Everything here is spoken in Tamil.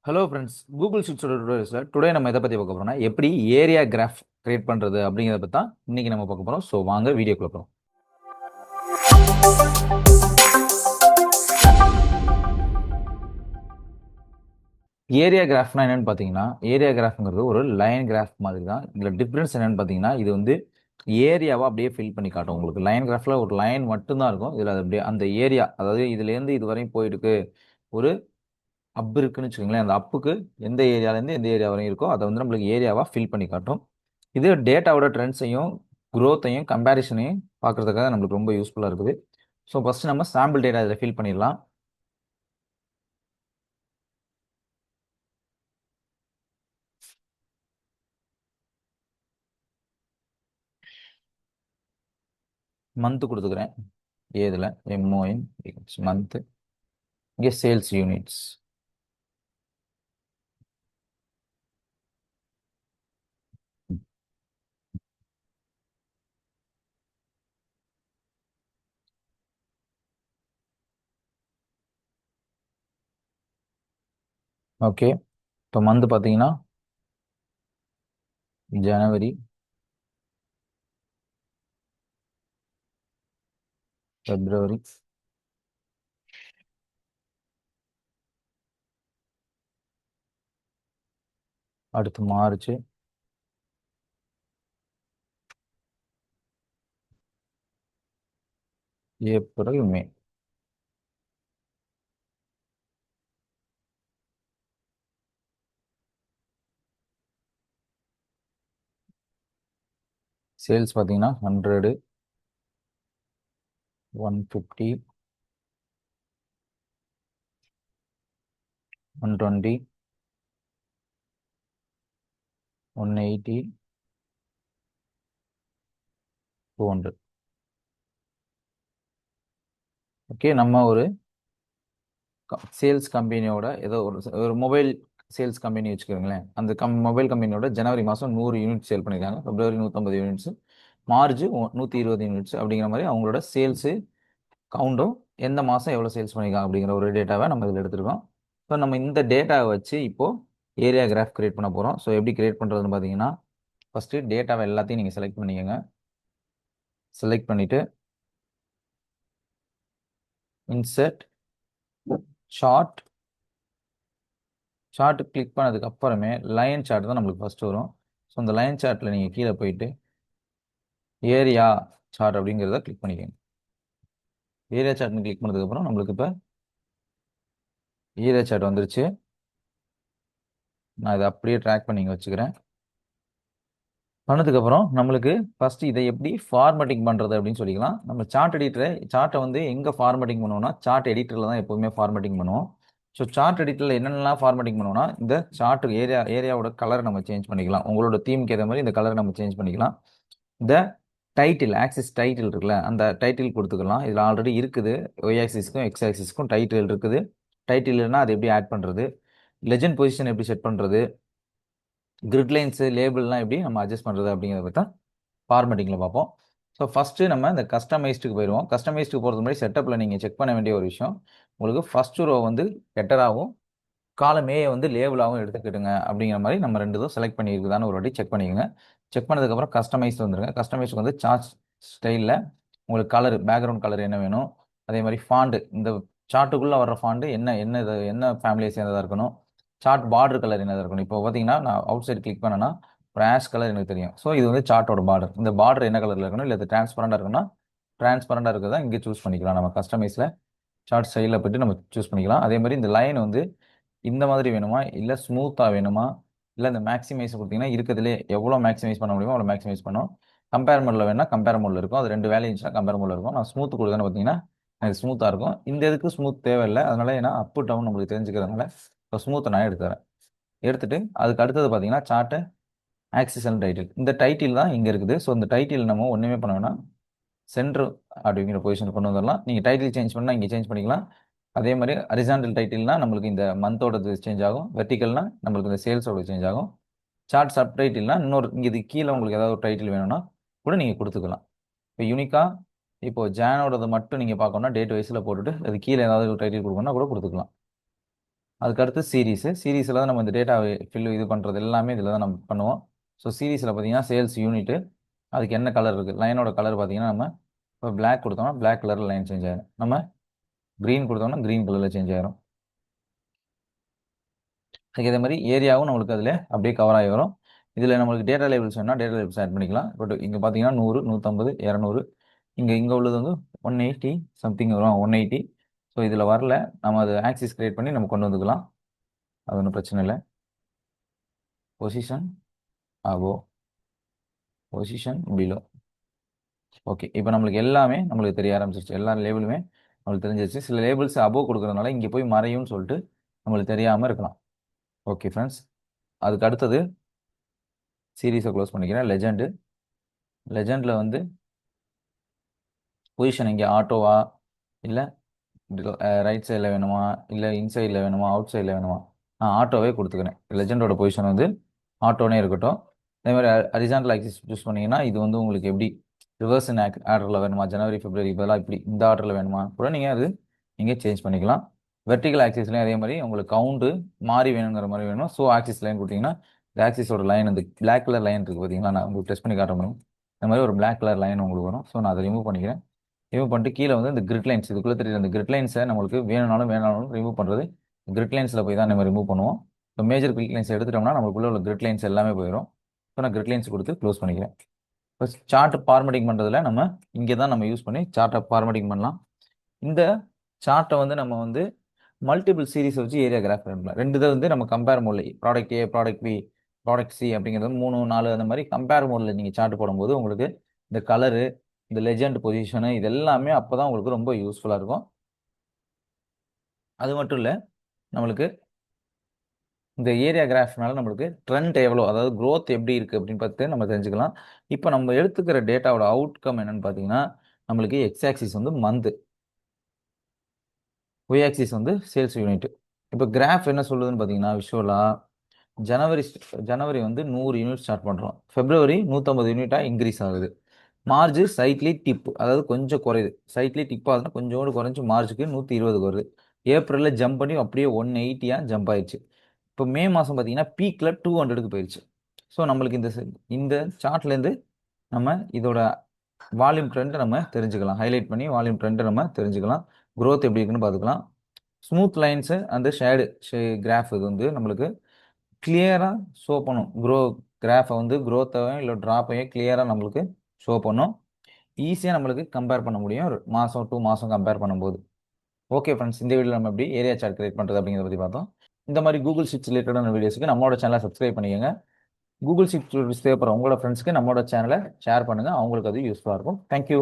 ஹலோ ஃப்ரெண்ட்ஸ், கூகுள் ஷீட்ஸோட டுடோரியல்ஸில் டுடே நம்ம எதை பற்றி பார்க்க போகிறோம்னா எப்படி ஏரியா கிராஃப் கிரியேட் பண்ணுறது அப்படிங்கிறத பற்றி தான் இன்றைக்கி நம்ம பார்க்க போகிறோம். ஸோ வாங்க வீடியோக்குள்ள போகிறோம். ஏரியா கிராஃப்னா என்னென்னு பார்த்தீங்கன்னா, ஏரியா கிராஃப்ங்கிறது ஒரு லைன் கிராஃப் மாதிரி தான். இதில் டிஃப்ரென்ஸ் என்னென்னு பார்த்தீங்கன்னா, இது வந்து ஏரியாவை அப்படியே ஃபில் பண்ணி காட்டும். உங்களுக்கு லைன் கிராஃபில் ஒரு லைன் மட்டும்தான் இருக்கும். இதில் அது அப்படியே அந்த ஏரியா, அதாவது இதுலேருந்து இது வரையும் போயிருக்கு, ஒரு அப் இருக்குன்னு வச்சுக்கோங்களேன். அந்த அப்புக்கு எந்த ஏரியாலேருந்து எந்த ஏரியா வரையும் இருக்கோ அதை வந்து நம்மளுக்கு ஏரியாவாக ஃபில் பண்ணி காட்டும். இது டேட்டாவோட ட்ரெண்ட்ஸையும் க்ரோத்தையும் கம்பேரிஷனையும் பார்க்குறதுக்காக நம்மளுக்கு ரொம்ப யூஸ்ஃபுல்லாக இருக்குது. ஸோ ஃபஸ்ட்டு நம்ம சாம்பிள் டேட்டா இதில் ஃபில் பண்ணிடலாம். மந்த்து கொடுத்துக்கிறேன். ஏதில் எம்ஓஎன் மந்த்து, இங்கே சேல்ஸ் யூனிட்ஸ். ஓகே, இப்போ மந்த் பார்த்தீங்கன்னா ஜனவரி, பிப்ரவரி, அடுத்து மார்ச், ஏப்ரல், மே. சேல்ஸ் பார்த்தீங்கன்னா 100, 150, 120, 180, 200. ஓகே, நம்ம ஒரு சேல்ஸ் கம்பெனியோட ஏதோ ஒரு மொபைல் சேல்ஸ் கம்பெனி வச்சுக்கோங்களேன். அந்த மொபைல் கம்பெனியோட ஜனவரி மாதம் 100 யூனிட் சேல் பண்ணியிருக்காங்க, பிப்ரவரி 150 யூனிட்ஸ், மார்ச் 120 யூனிட்ஸ். அப்படிங்கிற மாதிரி அவங்களோட சேல்ஸு கவுண்டும் எந்த மாதம் எவ்வளோ சேல்ஸ் பண்ணியிருக்காங்க அப்படிங்கிற ஒரு டேட்டாவை நம்ம இதில் எடுத்துருக்கோம். ஸோ நம்ம இந்த டேட்டாவை வச்சு இப்போது ஏரியா கிராஃப் கிரியேட் பண்ண போகிறோம். ஸோ எப்படி கிரியேட் பண்ணுறதுன்னு பார்த்தீங்கன்னா, ஃபஸ்ட்டு டேட்டாவை எல்லாத்தையும் நீங்கள் செலக்ட் பண்ணிக்கோங்க. செலக்ட் பண்ணிவிட்டு இன்சர்ட் சார்ட், சார்ட் கிளிக் பண்ணதுக்கு அப்புறமே லைன் சார்ட் தான் நம்மளுக்கு ஃபஸ்ட்டு வரும். ஸோ அந்த லைன் சார்ட்டில் நீங்கள் கீழே போயிட்டு ஏரியா சார்ட் அப்படிங்கிறத கிளிக் பண்ணிக்கோங்க. ஏரியா சார்ட்னு கிளிக் பண்ணதுக்கப்புறம் நம்மளுக்கு இப்போ ஏரியா சார்ட் வந்துருச்சு. நான் இதை அப்படியே ட்ராக் பண்ணி இங்கே வச்சுக்கிறேன். பண்ணதுக்கப்புறம் நம்மளுக்கு ஃபஸ்ட்டு இதை எப்படி ஃபார்மேட்டிங் பண்ணுறது அப்படின்னு சொல்லிக்கலாம். நம்ம சார்ட் எடிட்டரை சார்ட்டை வந்து எங்கே ஃபார்மேட்டிங் பண்ணுவோம்னா, சார்ட் எடிட்டரில் தான் எப்போவுமே ஃபார்மேட்டிங் பண்ணுவோம். ஸோ சார்ட் எடிட்டரில் என்னென்னலாம் ஃபார்மேட்டிங் பண்ணுவோம்னா, இந்த சார்ட் ஏரியாவோட கலர் நம்ம சேஞ்ச் பண்ணிக்கலாம். உங்களோட தீமுக்கு ஏற்ற மாதிரி இந்த கலர் நம்ம சேஞ்ச் பண்ணிக்கலாம். இந்த டைட்டில், ஆக்சிஸ் டைட்டில் இருக்குல்ல, அந்த டைட்டில் கொடுத்துக்கலாம். இதில் ஆல்ரெடி இருக்குது. ஒய் ஆக்சிஸ்க்கும் எக்ஸ் ஆக்சிஸ்க்கும் டைட்டில் இருக்குது. டைட்டில்னா அது எப்படி ஆட் பண்ணுறது, லெஜண்ட் பொசிஷன் எப்படி செட் பண்ணுறது, கிரிட் லைன்ஸு லேபிள்லாம் எப்படி நம்ம அட்ஜஸ்ட் பண்ணுறது அப்படிங்கிறத பற்றி தான் ஃபார்மேட்டிங்கில் பார்ப்போம். ஸோ ஃபஸ்ட்டு நம்ம இந்த கஸ்டமைஸ்டுக்கு போயிடுவோம். கஸ்டமைஸ்டுக்கு போகிறது முன்னாடி செட்டப்பில் நீங்கள் செக் பண்ண வேண்டிய ஒரு விஷயம், உங்களுக்கு ஃபஸ்ட்டு ரோ வந்து ஹெட்டராகவும் காலம் ஏ வந்து லேபிளாகவும் எடுத்துக்கிட்டுங்க அப்படிங்கிற மாதிரி நம்ம ரெண்டு இதுவும் செலக்ட் பண்ணியிருக்குதான்னு ஒரு வாட்டி செக் பண்ணிக்கோங்க. செக் பண்ணதுக்கப்புறம் கஸ்டமைஸ் வந்துருங்க. கஸ்டமைஸ்க்கு வந்து சார்ட் ஸ்டைலில் உங்களுக்கு கலர், பேக்ரவுண்ட் கலர் என்ன வேணும், அதே மாதிரி ஃபாண்டு, இந்த சார்ட்டுக்குள்ளே வர்ற ஃபாண்டு என்ன ஃபேமிலியை சேர்ந்ததாக இருக்கணும், சார்ட் பார்டர் கலர் என்னதாக இருக்கணும். இப்போ பார்த்தீங்கன்னா நான் அவுட் சைடு கிளிக் பண்ணேன்னா ஒரு ஆஷ் கலர் எனக்கு தெரியும். ஸோ இது வந்து சார்ட்டோட பார்டர். இந்த பார்டர் என்ன கலரில் இருக்கணும், இல்லை இது டிரான்ஸ்பரண்டாக இருக்குன்னா டிரான்ஸ்பரண்டாக இருக்கிறதா இங்கே சூஸ் பண்ணிக்கலாம். நம்ம கஸ்டமைஸில் சார்ட் ஸ்டைலில் போய்ட்டு நம்ம சூஸ் பண்ணிக்கலாம். அதே மாதிரி இந்த லைன் வந்து இந்த மாதிரி வேணுமா, இல்லை ஸ்மூத்தாக வேணுமா, இல்லை இந்த மேக்ஸிமைஸ் கொடுத்தீங்கன்னா இருக்கிறதுலே எவ்வளோ மேக்ஸிமைஸ் பண்ண முடியுமோ அவ்வளோ மேக்ஸிமைஸ் பண்ணும். கம்பேர் மோடில் வேணால் கம்பேர் மோடில் இருக்கும். அது ரெண்டு வேலை இருந்துச்சுன்னா கம்பேர் மோடில் இருக்கும். நான் ஸ்மூத் கொடுத்தேன்னு பார்த்தீங்கன்னா எனக்கு ஸ்மூத்தாக இருக்கும். இந்த இதுக்கு ஸ்மூத் தேவையில்லை. அதனால ஏன்னா அப் டவுன் நம்மளுக்கு தெரிஞ்சுக்கிறதுனால இப்போ ஸ்மூத்தை நான் எடுத்துறேன். எடுத்துட்டு அதுக்கு அடுத்தது பார்த்தீங்கன்னா சார்ட்டு ஆக்சிஸ் அண்ட் டைட்டில். இந்த டைட்டில் தான் இங்கே இருக்குது. ஸோ இந்த டைட்டில் நம்ம ஒன்றுமே பண்ண வேணாம், சென்ட்ரு அப்படிங்கிற பொசிஷன் கொண்டு வந்துடலாம். நீங்கள் டைட்டில் சேஞ்ச் பண்ணால் இங்கே சேஞ்ச் பண்ணிக்கலாம். அதே மாதிரி ஹரிசாண்டல் டைட்டில்னா நம்மளுக்கு இந்த மந்தோடது சேஞ்ச் ஆகும். வெர்டிக்கல்னா நம்மளுக்கு இந்த சேல்ஸோட சேஞ்ச் ஆகும். சார்ட் சப் டைட்டில்னா இன்னொரு இங்கே இது கீழே உங்களுக்கு ஏதாவது ஒரு டைட்டில் வேணும்னா கூட நீங்கள் கொடுத்துக்கலாம். இப்போ யூனிக்காக இப்போ ஜானோடது மட்டும் நீங்கள் பார்க்கணும்னா டேட் வைஸில் போட்டுட்டு அது கீழே ஏதாவது ஒரு டைட்டில் கொடுக்கணும்னா கூட கொடுத்துக்கலாம். அதுக்கு அடுத்து சீரீஸில் தான் நம்ம இந்த டேட்டா இது பண்ணுறது எல்லாமே இதில் தான் நம்ம பண்ணுவோம். ஸோ சீரீஸில் பார்த்தீங்கன்னா சேல்ஸ் யூனிட்டு, அதுக்கு என்ன கலர் இருக்குது, லைனோட கலர் பார்த்தீங்கன்னா நம்ம இப்போ பிளாக் கொடுத்தோம்னா பிளாக் கலரில் லைன் சேஞ்ச் ஆயிடும், நம்ம க்ரீன் கொடுத்தோம்னா க்ரீன் கலரில் சேஞ்ச் ஆயிரும். அதுக்கு இதே மாதிரி ஏரியாவும் நம்மளுக்கு அதில் அப்படியே கவர் ஆகி வரும். இதில் நம்மளுக்கு டேட்டா லேபிள்ஸ் வேணால் டேட்டா லேபிள்ஸ் ஆட் பண்ணிக்கலாம். பட் இங்கே பார்த்தீங்கன்னா 100, 150, 200, இங்கே உள்ளது வந்து 180 சம்திங் வரும், 180. ஸோ இதில் வரல, நம்ம அது ஆக்சிஸ் கிரியேட் பண்ணி நம்ம கொண்டு வந்துக்கலாம், அது ஒன்றும் பிரச்சனை இல்லை. Position above, position below. Okay, இப்போ நம்மளுக்கு எல்லாமே நம்மளுக்கு தெரிய ஆரம்பிச்சிருச்சு, எல்லா லேபிளுமே நம்மளுக்கு தெரிஞ்சிருச்சு. சில லேபிள்ஸ் அபோவ் கொடுக்குறதுனால இங்கே போய் மறையும்னு சொல்லிட்டு நம்மளுக்கு தெரியாமல் இருக்கலாம். ஓகே ஃப்ரெண்ட்ஸ், அதுக்கு அடுத்தது சீரீஸை க்ளோஸ் பண்ணிக்கிறேன். லெஜெண்டில் வந்து பொசிஷன் இங்கே ஆட்டோவா இல்லை ரைட் சைடில் வேணுமா இல்லை இன்சைடில் வேணுமா அவுட் சைடில் வேணுமா, நான் ஆட்டோவே கொடுத்துக்கிறேன். லெஜெண்டோட பொசிஷன் வந்து ஆட்டோனே இருக்கட்டும். அதே மாதிரி ஹரிசாண்டல் ஆக்சிஸ் சூஸ் பண்ணிங்கன்னா இது வந்து உங்களுக்கு எப்படி ரிவர்ஸ் இன் ஆர்டரில் வேணுமா, ஜனவரி பிப்ரவரி பதிலாக இப்படி இந்த ஆர்டரில் வேணுமா கூட நீங்கள் சேஞ்ச் பண்ணிக்கலாம். வெர்டிகல் ஆக்சிஸ்லேயும் அதே மாதிரி உங்களுக்கு கவுண்டு மாறி வேணுங்கிற மாதிரி வேணும். ஸோ ஆக்சிஸ் லைன் கொடுத்தீங்கன்னா இந்த ஆக்சிஸோட லைன் இந்த பிளாக் கலர் லைன் இருக்குது பார்த்தீங்களா, நான் உங்களுக்கு டெஸ்ட் பண்ணி காட்ட முடியும். இந்த மாதிரி ஒரு பிளாக் கலர் லைன் உங்களுக்கு வரும். ஸோ நான் அதை ரிமூவ் பண்ணிக்கிறேன். ரிமூவ் பண்ணிட்டு கீழே வந்து இந்த கிரிட் லைன்ஸ் இதுக்குள்ளே தெரியுது, அந்த கிரிட் லைன்ஸை நம்மளுக்கு வேணும்னாலும் ரிமூவ் பண்ணுறது கிரிட் லைன்ஸில் போய் தான் நம்ம ரிமூவ் பண்ணுவோம். இப்போ மேஜர் கிரிட் லைன்ஸ் எடுத்துட்டோம்னா நம்மளுக்குள்ள உள்ள கிரிட் லைன்ஸ் எல்லாமே போயிடும். ஸோ நான் கிரிட் லைன்ஸ் கொடுத்து க்ளோஸ் பண்ணிக்கிறேன். இப்போ சார்ட் ஃபார்மேட்டிங் பண்ணுறதுல நம்ம இங்கே தான் நம்ம யூஸ் பண்ணி சார்ட்டை ஃபார்மேட்டிங் பண்ணலாம். இந்த சார்ட்டை வந்து நம்ம வந்து மல்டிபிள் சீரீஸ் வச்சு ஏரியா கிராஃப் பண்ணலாம். ரெண்டு இதை வந்து நம்ம கம்பேர் மோட்ல product A, product B, product C அப்படிங்கிறது 3, 4 அந்த மாதிரி கம்பேர் மோட்ல நீங்கள் சார்ட் போடும்போது உங்களுக்கு இந்த கலரு, இந்த லெஜெண்ட் பொசிஷனு இது எல்லாமே அப்போ தான் உங்களுக்கு ரொம்ப யூஸ்ஃபுல்லாக இருக்கும். அது மட்டும் இல்லை, நம்மளுக்கு இந்த ஏரியா கிராஃப்னால நம்மளுக்கு ட்ரெண்ட் எவ்வளோ, அதாவது க்ரோத் எப்படி இருக்குது அப்படின்னு பார்த்து நம்ம தெரிஞ்சுக்கலாம். இப்போ நம்ம எடுத்துக்கிற டேட்டாவோட அவுட்கம் என்னன்னு பார்த்தீங்கன்னா நம்மளுக்கு எக்ஸ் ஆக்சிஸ் வந்து மந்த், ஒய் ஆக்சிஸ் வந்து சேல்ஸ் யூனிட். இப்போ கிராஃப் என்ன சொல்லுதுன்னு பார்த்தீங்கன்னா விஷுவலாக ஜனவரி வந்து 100 யூனிட் ஸ்டார்ட் பண்ணுறோம், ஃபெப்ரவரி 150 யூனிட்டாக இன்க்ரீஸ் ஆகுது, மார்ச் சைட்லி டிப், அதாவது கொஞ்சம் குறையுது, சைட்லி டிப் ஆகுதுன்னா கொஞ்சோண்டு குறைஞ்சி மார்ச்சுக்கு 120 வருது, ஏப்ரலில் ஜம்ப் பண்ணி அப்படியே 180 ஜம்ப் ஆயிடுச்சு. இப்போ மே மாதம் பார்த்தீங்கன்னா பீக்கில் 200க்கு போயிடுச்சு. ஸோ நம்மளுக்கு இந்த சார்ட்லேருந்து நம்ம இதோட வால்யூம் ட்ரெண்டை நம்ம தெரிஞ்சுக்கலாம், ஹைலைட் பண்ணி வால்யூம் ட்ரெண்டை நம்ம தெரிஞ்சுக்கலாம், க்ரோத் எப்படி இருக்குன்னு பார்த்துக்கலாம். ஸ்மூத் லைன்ஸு அந்த ஷேடு கிராஃப் இது வந்து நம்மளுக்கு கிளியராக ஷோ பண்ணும். கிராஃபை வந்து க்ரோத்தையும் இல்லை ட்ராப்பையும் கிளியராக நம்மளுக்கு ஷோ பண்ணும். ஈஸியாக நம்மளுக்கு கம்பேர் பண்ண முடியும் மாதம் டு மாதம் கம்பேர் பண்ணும்போது. ஓகே ஃப்ரெண்ட்ஸ், இந்த வீடியோவில் நம்ம எப்படி ஏரியா சார்ட் கிரியேட் பண்ணுறது அப்படிங்கிறத பற்றி பார்த்தோம். இந்த மாதிரி கூகுள் ஷீட்ஸ் ரிலேட்டடான வீடியோஸுக்கு நம்மளோட சேனலை சப்ஸ்கிரைப் பண்ணிக்கோங்க. கூகுள் ஷீட்ஸ் தேவைப்படுற உங்களோட ஃப்ரெண்ட்ஸ்க்கு நம்மளோட சேனலை ஷேர் பண்ணுங்கள், அவங்களுக்கு அது யூஸ்ஃபுல்லாக இருக்கும். தேங்க்யூ.